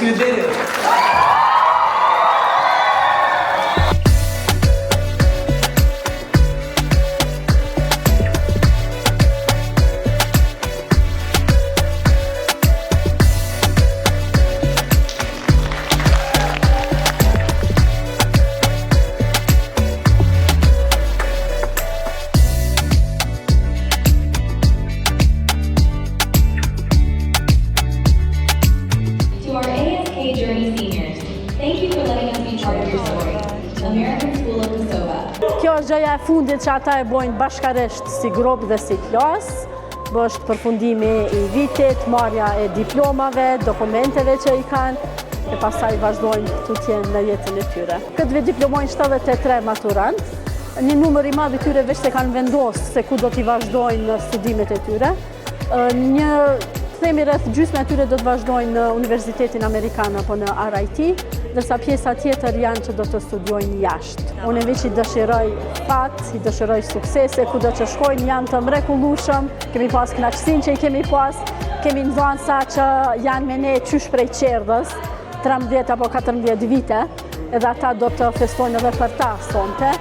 Skryderit. Kjo është gjëja e fundit që ata e bojnë bashkarisht si grup dhe si klasë. Është përfundimi i vitit, marrja e diplomave, dokumenteve që i kanë, e pastaj vazhdojnë tutje në jetën e tyre. Këtë vit diplomojnë 73 maturant. Një numër i madh i tyre veç se kanë vendosur se ku do t'i vazhdojnë në studimet e tyre. Themi rreth gjysmë e tyre do të vazhdojnë në Universitetin Amerikan apo në RIT, ndërsa pjesa tjetër janë që do të studiojnë jashtë. Unë veç i dëshiroj fat, i dëshiroj suksese, kudo që shkojnë janë të mrekullueshëm, kemi pas kënaqësinë që i kemi pas, kemi nxënësa që janë me ne qysh prej qerdhës, 13 apo 14 vite, edhe ata do të festojnë edhe për ta sonte,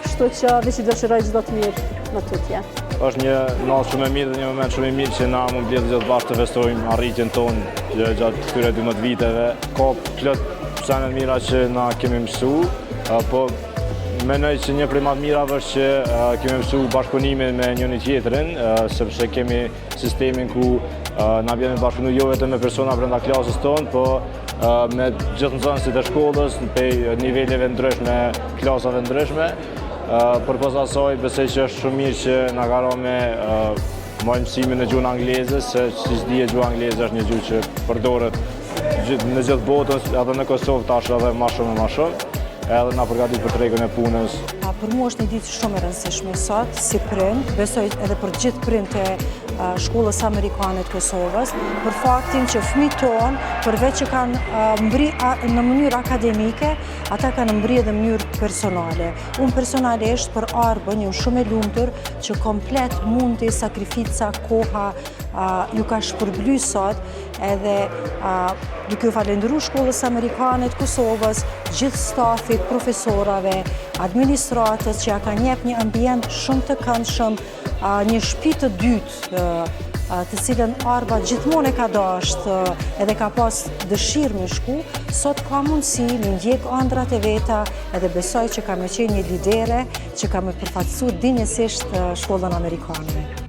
kështu që veç i dëshiroj çdo të mirë në tutje. Është një natë shumë e mirë dhe një moment shumë i mirë që na mund mbledh gjithë bashkë të festojmë arritjen tonë gjatë këtyre 12 viteve. Ka plot sene mira që na kemi mësuar, po mendoj që një prej më të mirave është që kemi mësuar bashkëpunimin me njëri tjetrin, sepse kemi sistemin ku na vjen bashkëpunu jo vetëm me persona brenda klasës tonë, po me gjithë nxënësit e shkollës, në niveleve ndryshme, klasave ndryshme. Përposa asaj, besoj që është shumë mirë që na ka rënë me marrë mësimin në gjuhën angleze, se siç dihet gjuha angleze është një gjuhë që përdoret në gjithë botën, edhe në Kosovë tash edhe më shumë, edhe na përgatit për tregën e punës. Për mua është një ditë shumë e rëndësishme sot, si prind, besoj edhe për gjithë prind e shkollës amerikane të Kosovës, për faktin që fëmijët tonë, përveç që kanë mbri në mënyrë akademike, ata kanë mbri edhe në mënyrë personale. Unë personalisht për arbën jam shumë e lumtur që komplet mundi, sakrifica, koha ju ka shpërbly sot, edhe duke u falendëruar shkollës amerikane të Kosovës, gjithë stafit, profesorave, administratës që ja kanë jep një ambient shumë të këndshëm, një shtëpi të dytë, të cilën Arba gjithmonë e ka dashur edhe ka pas dëshirë me shku, sot ka mundësi me ndjek ëndrat e veta edhe besoj që ka me qenë një lidere që ka me përfaqësuar dinjësisht shkollën amerikane.